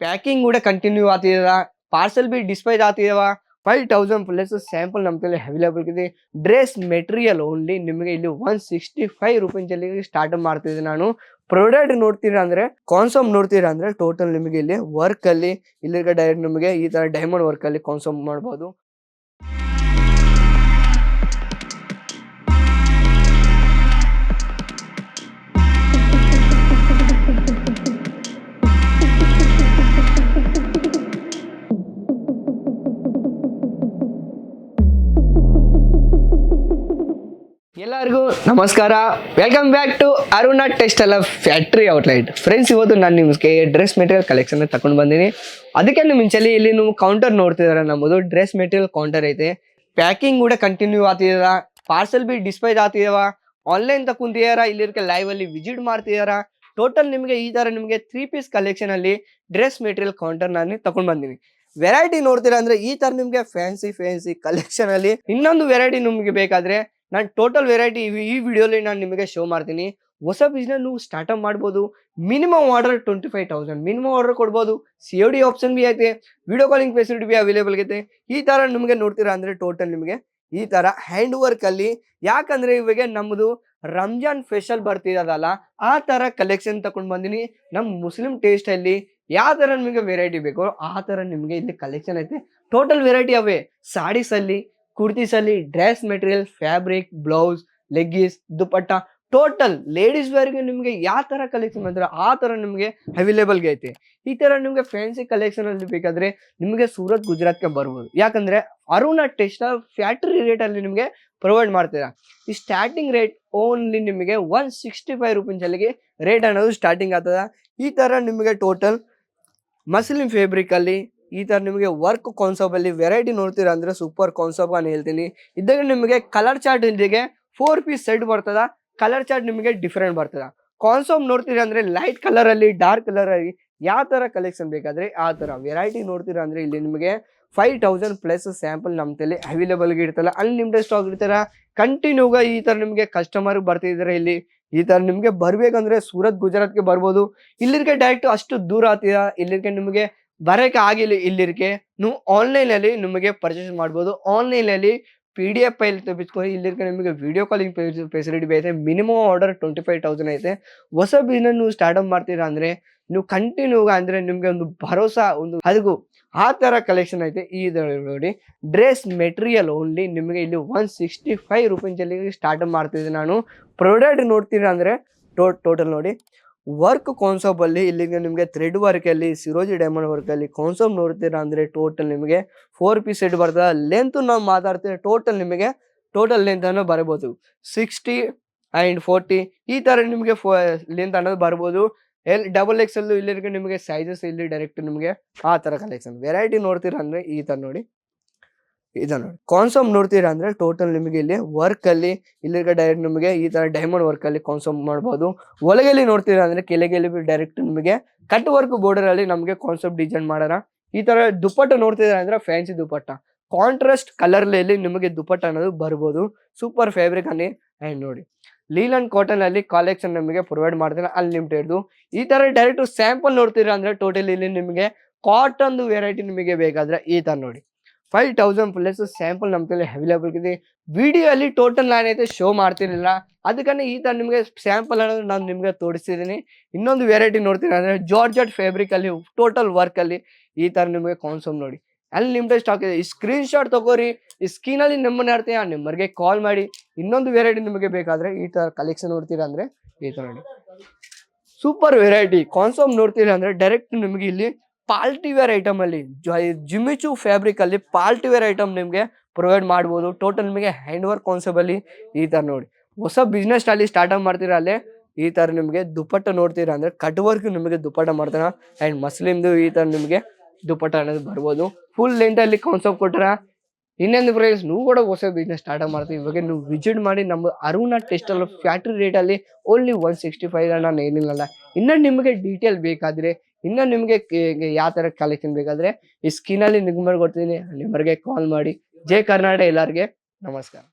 Packing ಕೂಡ continue ಆಗ್ತಿದ, parcel be dispatch ಆಗ್ತಿದಾವ. 5000 ಪ್ಲಸ್ ಸ್ಯಾಂಪಲ್ ನಮ್ಮ ಕೈಲಿ ಅವೈಲೇಬಲ್ ಇದೆ. ಡ್ರೆಸ್ ಮೆಟೀರಿಯಲ್ ಓನ್ಲಿ ನಿಮಗೆ ಇಲ್ಲಿ 165 ರೂಪಾಯಿ ಸ್ಟಾರ್ಟ್ ಮಾಡ್ತಿದ್ದೆ ನಾನು. ಪ್ರಾಡಕ್ಟ್ ನೋಡ್ತೀರಾ ಅಂದ್ರೆ ಕಾನ್ಸಮ್ ನೋಡ್ತೀರಾ ಅಂದ್ರೆ ಟೋಟಲ್ ನಿಮಗೆ ಇಲ್ಲಿ ವರ್ಕ್ ಅಲ್ಲಿ ಇಲ್ಲಿ ಡೈರೆಕ್ಟ್ ನಿಮಗೆ ಈ ತರ ಡೈಮಂಡ್ ವರ್ಕ್ ಅಲ್ಲಿ ಕಾನ್ಸಮ್ ಮಾಡಬಹುದು. ಎಲ್ಲರಿಗೂ ನಮಸ್ಕಾರ, welcome back to Aruna textile factory outlet. Friends, ಇವತ್ತು ನಾನು ನಿಮಗೆ ಡ್ರೆಸ್ ಮೆಟೀರಿಯಲ್ ಕಲೆಕ್ಷನ್ ತಗೊಂಡು ಬಂದೀನಿ. ಅದಕ್ಕೆ ಮುಂಚೆಲಿ ಇಲ್ಲಿ ನೀವು ಕೌಂಟರ್ ನೋಡ್ತಿದಾರೆ, ನಮ್ಮದು ಡ್ರೆಸ್ ಮೆಟೀರಿಯಲ್ ಕೌಂಟರ್ ಐತೆ. ಪ್ಯಾಕಿಂಗ್ ಕೂಡ ಕಂಟಿನ್ಯೂ ಆಗ್ತಿದ, ಪಾರ್ಸಲ್ ಬಿ ಡಿಸ್ಪೈಚ್ ಆಗ್ತಿದಾವ. ಆನ್ಲೈನ್ ತಗೊಂತಿದಾರ, ಇಲ್ಲಿ ಲೈವ್ ಅಲ್ಲಿ ವಿಸಿಟ್ ಮಾಡ್ತಿದಾರ. ಟೋಟಲ್ ನಿಮಗೆ ಈ ತರ ನಿಮಗೆ 3 ಪೀಸ್ ಕಲೆಕ್ಷನ್ ಅಲ್ಲಿ ಡ್ರೆಸ್ ಮೆಟೀರಿಯಲ್ ಕೌಂಟರ್ ನಾನು ತಗೊಂಡ್ ಬಂದೀನಿ. ವೆರೈಟಿ ನೋಡ್ತೀರಾ ಅಂದ್ರೆ ಈ ತರ ನಿಮ್ಗೆ ಫ್ಯಾನ್ಸಿ ಕಲೆಕ್ಷನ್ ಅಲ್ಲಿ ಇನ್ನೊಂದು ವೆರೈಟಿ ನಿಮ್ಗೆ ಬೇಕಾದ್ರೆ ನಾನು ಟೋಟಲ್ ವೆರೈಟಿ ಈ ವಿಡಿಯೋಲಿ ನಾನು ನಿಮಗೆ ಶೋ ಮಾಡ್ತೀನಿ. ಹೊಸ ಬಿಸ್ನೆಸ್ ನೀವು ಸ್ಟಾರ್ಟ್ಅಪ್ ಮಾಡ್ಬೋದು. ಮಿನಿಮಮ್ ಆರ್ಡರ್ 25,000 ಮಿನಿಮಮ್ ಆರ್ಡರ್ ಕೊಡ್ಬೋದು. COD ಆಪ್ಷನ್ ಬಿ ಐತೆ, video calling facility B available ಐತೆ. ಈ ತರ ನಿಮಗೆ ನೋಡ್ತೀರಾ ಅಂದ್ರೆ ಟೋಟಲ್ ನಿಮಗೆ ಈ ತರ ಹ್ಯಾಂಡ್ ವರ್ಕ್ ಅಲ್ಲಿ, ಯಾಕಂದ್ರೆ ಇವಾಗ ನಮ್ದು ರಂಜಾನ್ ಸ್ಪೆಷಲ್ ಬರ್ತಿರೋದಲ್ಲ, ಆ ತರ ಕಲೆಕ್ಷನ್ ತಗೊಂಡ್ ಬಂದಿನಿ. ನಮ್ ಮುಸ್ಲಿಂ ಟೇಸ್ಟ್ ಅಲ್ಲಿ ಯಾವ ತರ ನಿಮಗೆ ವೆರೈಟಿ ಬೇಕೋ ಆ ತರ ನಿಮಗೆ ಇಲ್ಲಿ ಕಲೆಕ್ಷನ್ ಐತೆ. ಟೋಟಲ್ ವೆರೈಟಿ ಅವೇ ಸಾಡೀಸ್ ಅಲ್ಲಿ, ಕುರ್ತೀಸ್ ಅಲ್ಲಿ, dress material, fabric, blouse, leggings, dupatta, total ladies ವೇರ್ಗೆ ನಿಮಗೆ ಯಾವ ತರ ಕಲೆಕ್ಷನ್ ಬಂದ್ರೆ ಆ ತರ ನಿಮಗೆ ಅವೈಲೇಬಲ್ ಐತೆ. ಈ ತರ ನಿಮ್ಗೆ ಫ್ಯಾನ್ಸಿ ಕಲೆಕ್ಷನ್ ಅಲ್ಲಿ ಬೇಕಾದ್ರೆ ನಿಮಗೆ ಸೂರತ್ ಗುಜರಾತ್ಗೆ ಬರ್ಬೋದು. ಯಾಕಂದ್ರೆ ಅರುಣ ಟೆಕ್ಸ್ಟೈಲ್ ಫ್ಯಾಕ್ಟರಿ ರೇಟ್ ಅಲ್ಲಿ ನಿಮಗೆ ಪ್ರೊವೈಡ್ ಮಾಡ್ತೀರಾ. ಈ ಸ್ಟಾರ್ಟಿಂಗ್ ರೇಟ್ ಓನ್ಲಿ ನಿಮಗೆ 165 ರೂಪಾಯಿ ರೇಟ್ ಅನ್ನೋದು ಸ್ಟಾರ್ಟಿಂಗ್ ಆಗ್ತದ. ಈ ತರ ನಿಮಗೆ ಟೋಟಲ್ ಮಸ್ಲಿನ್ ಫೇಬ್ರಿಕ್ ಅಲ್ಲಿ ಈ ತರ ನಿಮಗೆ ವರ್ಕ್ ಕಾನ್ಸೆಪ್ಟ್ ಅಲ್ಲಿ ವೆರೈಟಿ ನೋಡ್ತೀರಾ ಅಂದ್ರೆ ಸೂಪರ್ ಕಾನ್ಸೆಪ್ಟ್ ನಾನು ಹೇಳ್ತೀನಿ. ಇದಾಗ ನಿಮಗೆ ಕಲರ್ ಚಾರ್ಟ್ ಇಲ್ಲಿಗೆ 4 ಪೀಸ್ ಸೆಟ್ ಬರ್ತದ. ಕಲರ್ ಚಾರ್ಟ್ ನಿಮಗೆ ಡಿಫರೆಂಟ್ ಬರ್ತದ. ಕಾನ್ಸೆಪ್ಟ್ ನೋಡ್ತೀರಾ ಅಂದ್ರೆ ಲೈಟ್ ಕಲರ್ ಅಲ್ಲಿ, ಡಾರ್ಕ್ ಕಲರ್ ಅಲ್ಲಿ ಯಾವ ತರ ಕಲೆಕ್ಷನ್ ಬೇಕಾದ್ರೆ ಆ ತರ ವೆರೈಟಿ ನೋಡ್ತೀರಾ ಅಂದ್ರೆ ಇಲ್ಲಿ ನಿಮಗೆ 5000 ಪ್ಲಸ್ ಸ್ಯಾಂಪಲ್ ನಮ್ಮ ತಲೆ ಅವೈಲೇಬಲ್ ಇರ್ತಲ್ಲ. ಅನ್ಲಿಮಿಟೆಡ್ ಸ್ಟಾಕ್ ಇರ್ತಾರ. ಕಂಟಿನ್ಯೂ ಈ ತರ ನಿಮಗೆ ಕಸ್ಟಮರ್ ಬರ್ತಿದ್ರೆ ಇಲ್ಲಿ ಈ ತರ ನಿಮ್ಗೆ ಬರ್ಬೇಕಂದ್ರೆ ಸೂರತ್ ಗುಜರಾತ್ಗೆ ಬರ್ಬೋದು. ಇಲ್ಲಿರ್ಗೆ ಡೈರೆಕ್ಟ್ ಅಷ್ಟು ದೂರ ಆಗ್ತೀರಾ, ಇಲ್ಲಿರ್ಗೆ ನಿಮಗೆ ಬರಕ್ಕೆ ಆಗಿಲ್ಲ. ಇಲ್ಲಿರ್ಗೆ ನೀವು ಆನ್ಲೈನ್ ಅಲ್ಲಿ ನಿಮಗೆ ಪರ್ಚೇಸ್ ಮಾಡ್ಬೋದು. ಆನ್ಲೈನ್ ಅಲ್ಲಿ PDF ಫೈಲ್ ತೆಗೆದುಕೊಂಡು ಇಲ್ಲಿರ್ಗೆ ನಿಮಗೆ ವಿಡಿಯೋ ಕಾಲಿಂಗ್ ಫೆಸಿಲಿಟಿ ಐತೆ. ಮಿನಿಮಮ್ ಆರ್ಡರ್ 25,000 ಐತೆ. ಹೊಸ ಬಿಸ್ನೆಸ್ ನೀವು ಸ್ಟಾರ್ಟ್ಅಪ್ ಮಾಡ್ತೀರಾ ಅಂದ್ರೆ ನೀವು ಕಂಟಿನ್ಯೂ ಅಂದ್ರೆ ನಿಮ್ಗೆ ಒಂದು ಭರೋಸಾ ಒಂದು ಅದಕ್ಕೂ ಆ ತರ ಕಲೆಕ್ಷನ್ ಐತೆ. ಈ ನೋಡಿ ಡ್ರೆಸ್ ಮೆಟೀರಿಯಲ್ ಓನ್ಲಿ ನಿಮಗೆ ಇಲ್ಲಿ 165 ರೂಪಾಯಿ ಸ್ಟಾರ್ಟ್ ಮಾಡ್ತಿದ್ದೆ ನಾನು. ಪ್ರಾಡಕ್ಟ್ ನೋಡ್ತೀರಾ ಅಂದ್ರೆ ಟೋಟಲ್ ನೋಡಿ ವರ್ಕ್ ಕಾನ್ಸೆಪ್ಟ್ ಅಲ್ಲಿ ಇಲ್ಲಿಗೆ ನಿಮಗೆ ಥ್ರೆಡ್ ವರ್ಕ್ ಅಲ್ಲಿ, ಸಿರೋಜಿ ಡೈಮಂಡ್ ವರ್ಕ್ ಅಲ್ಲಿ ಕಾನ್ಸೆಪ್ಟ್ ನೋಡ್ತೀರಾ ಅಂದ್ರೆ ಟೋಟಲ್ ನಿಮಗೆ 4 ಪೀಸ್ ಸೆಟ್ ಬರ್ತದೆ. ಲೆಂತ್ ನಾವು ಮಾತಾಡ್ತೀವಿ ಟೋಟಲ್ ನಿಮಗೆ ಟೋಟಲ್ ಲೆಂತ್ ಅನ್ನು ಬರಬಹುದು 60 and 40 ಈ ತರ ನಿಮಗೆ ಲೆಂತ್ ಅನ್ನೋದು ಬರ್ಬೋದು. XXL ಇಲ್ಲಿಗೆ ನಿಮಗೆ ಸೈಜಸ್ ಇಲ್ಲಿ ಡೈರೆಕ್ಟ್ ನಿಮಗೆ ಆ ತರ ಕಲೆಕ್ಷನ್ ವೆರೈಟಿ ನೋಡ್ತೀರಾ ಅಂದ್ರೆ ಈ ತರ ನೋಡಿ. ಇದ ನೋಡಿ ಕಾನ್ಸೆಪ್ಟ್ ನೋಡ್ತೀರಾ ಅಂದ್ರೆ ಟೋಟಲ್ ನಿಮಗೆ ಇಲ್ಲಿ ವರ್ಕ್ ಅಲ್ಲಿ ಇಲ್ಲಿಗೆ ಡೈರೆಕ್ಟ್ ನಿಮಗೆ ಈ ತರ ಡೈಮಂಡ್ ವರ್ಕ್ ಅಲ್ಲಿ ಕಾನ್ಸೆಪ್ಟ್ ಮಾಡಬಹುದು. ಒಳಗೆಲ್ಲಿ ನೋಡ್ತೀರಾ ಅಂದ್ರೆ ಕೆಳಗೆಲ್ಲಿ ಡೈರೆಕ್ಟ್ ನಿಮಗೆ ಕಟ್ ವರ್ಕ್ ಬಾರ್ಡರ್ ಅಲ್ಲಿ ನಮಗೆ ಕಾನ್ಸೆಪ್ಟ್ ಡಿಸೈನ್ ಮಾಡಾರ. ಈ ತರ ದುಪ್ಪಟ್ಟ ನೋಡ್ತಿದ್ರ ಅಂದ್ರೆ ಫ್ಯಾನ್ಸಿ ದುಪ್ಪಟ್ಟ ಕಾಂಟ್ರಾಸ್ಟ್ ಕಲರ್ ಅಲ್ಲಿ ನಿಮಗೆ ದುಪ್ಪಟ್ಟ ಅನ್ನೋದು ಬರ್ಬೋದು. ಸೂಪರ್ ಫ್ಯಾಬ್ರಿಕ್ ಅಲ್ಲಿ ಅಂಡ್ ನೋಡಿ ಲೀಲನ್ ಕಾಟನ್ ಅಲ್ಲಿ ಕಲೆಕ್ಷನ್ ನಮಗೆ ಪ್ರೊವೈಡ್ ಮಾಡ್ತಾರೆ ಅನ್ಲಿಮಿಟೆಡ್. ಈ ತರ ಡೈರೆಕ್ಟ್ ಸ್ಯಾಂಪಲ್ ನೋಡ್ತೀರಾ ಅಂದ್ರೆ ಟೋಟಲ್ ಇಲ್ಲಿ ನಿಮಗೆ ಕಾಟನ್ ವೆರೈಟಿ ನಿಮಗೆ ಬೇಕಾದ್ರೆ ಈ ತರ ನೋಡಿ 5000 ಪ್ಲಸ್ ಸ್ಯಾಂಪಲ್ ನಮ್ಮ ಕೈಲಿ ಅವೈಲೇಬಲ್ ಇದೆ. ವಿಡಿಯೋ ಅಲ್ಲಿ ಟೋಟಲ್ ನಾನೈತೆ ಶೋ ಮಾಡ್ತಿರ್ಲಿಲ್ಲ, ಅದಕ್ಕೆ ಈ ತರ ನಿಮಗೆ ಸ್ಯಾಂಪಲ್ ಅನ್ನೋದು ನಾನು ನಿಮ್ಗೆ ತೋರಿಸ್ತಿದ್ದೀನಿ. ಇನ್ನೊಂದು ವೆರೈಟಿ ನೋಡ್ತೀನಿ ಅಂದ್ರೆ ಜಾರ್ಜೆಟ್ ಫ್ಯಾಬ್ರಿಕ್ ಅಲ್ಲಿ ಟೋಟಲ್ ವರ್ಕ್ ಅಲ್ಲಿ ಈ ತರ ನಿಮಗೆ ಕಾನ್ಸೆಪ್ಟ್ ನೋಡಿ ಅನ್ಲಿಮಿಟೆಡ್ ಸ್ಟಾಕ್ ಇದೆ. ಈ ಸ್ಕ್ರೀನ್ ಶಾಟ್ ತಗೋರಿ, ಈ ಸ್ಕ್ರೀನ್ ಅಲ್ಲಿ ನಂಬರ್ ಇರ್ತೀವಿ ಆ ನಂಬರ್ಗೆ ಕಾಲ್ ಮಾಡಿ. ಇನ್ನೊಂದು ವೆರೈಟಿ ನಿಮಗೆ ಬೇಕಾದ್ರೆ ಈ ತರ ಕಲೆಕ್ಷನ್ ನೋಡ್ತೀರಾ ಅಂದ್ರೆ ಈ ತರ ನೋಡಿ ಸೂಪರ್ ವೆರೈಟಿ ಕಾನ್ಸೆಪ್ಟ್ ನೋಡ್ತೀರಾ ಅಂದ್ರೆ ಡೈರೆಕ್ಟ್ ನಿಮಗೆ ಇಲ್ಲಿ ಪಾರ್ಟಿ ವೇರ್ ಐಟಮ್ ಅಲ್ಲಿ ಜಿಮಿಚು ಫ್ಯಾಬ್ರಿಕ್ ಅಲ್ಲಿ ಪಾರ್ಟಿ ವೇರ್ ಐಟಮ್ ನಿಮಗೆ ಪ್ರೊವೈಡ್ ಮಾಡ್ಬೋದು. ಟೋಟಲ್ ನಿಮಗೆ ಹ್ಯಾಂಡ್ ವರ್ಕ್ ಕಾನ್ಸೆಪ್ಟ್ ಅಲ್ಲಿ ಈ ತರ ನೋಡಿ ಹೊಸ ಬಿಸ್ನೆಸ್ ಅಲ್ಲಿ ಸ್ಟಾರ್ಟ್ಅಪ್ ಮಾಡ್ತೀರಾ ಅಲ್ಲೇ ಈ ತರ ನಿಮಗೆ ದುಪ್ಪಟ್ಟ ನೋಡ್ತೀರಾ ಅಂದ್ರೆ ಕಟ್ ವರ್ಕ್ ನಿಮಗೆ ದುಪ್ಪಟ್ಟ ಮಾಡ್ತಾರ. ಅಂಡ್ ಮಸ್ಲಿಮ್ದು ಈ ತರ ನಿಮಗೆ ದುಪ್ಪಟ್ಟ ಅನ್ನೋದು ಬರ್ಬೋದು. ಫುಲ್ ಲೆಂತ್ ಅಲ್ಲಿ ಕಾನ್ಸೆಪ್ಟ್ ಕೊಟ್ಟಾರ. ಇನ್ನೊಂದು ಪ್ರೈಸ್ ನೀವು ಕೂಡ ಹೊಸ ಬಿಸ್ನೆಸ್ ಸ್ಟಾರ್ಟ್ಅಪ್ ಮಾಡ್ತೀವಿ ಇವಾಗ ನೀವು ವಿಸಿಟ್ ಮಾಡಿ. ನಮ್ಮ ಅರುಣ ಟೆಕ್ಸ್ಟೈಲ್ ಫ್ಯಾಕ್ಟರಿ ರೇಟ್ ಅಲ್ಲಿ ಓನ್ಲಿ 165 ನಾನು ಏನಿಲ್ಲ. ಇನ್ನ ನಿಮಗೆ ಡೀಟೇಲ್ ಬೇಕಾದ್ರೆ ಇನ್ನ ನಿಮಗೆ ಯಾವ ತರ ಕಲೆಕ್ಷನ್ ಬೇಕಾದ್ರೆ ಈ ಸ್ಕ್ರೀನ್ ಅಲ್ಲಿ ನಿಮ್ಗೆ ಕೊಡ್ತೀನಿ, ನಿಮ್ಮರಿಗೆ ಕಾಲ್ ಮಾಡಿ. ಜೈ ಕರ್ನಾಟಕ ಎಲ್ಲರಿಗೆ ನಮಸ್ಕಾರ.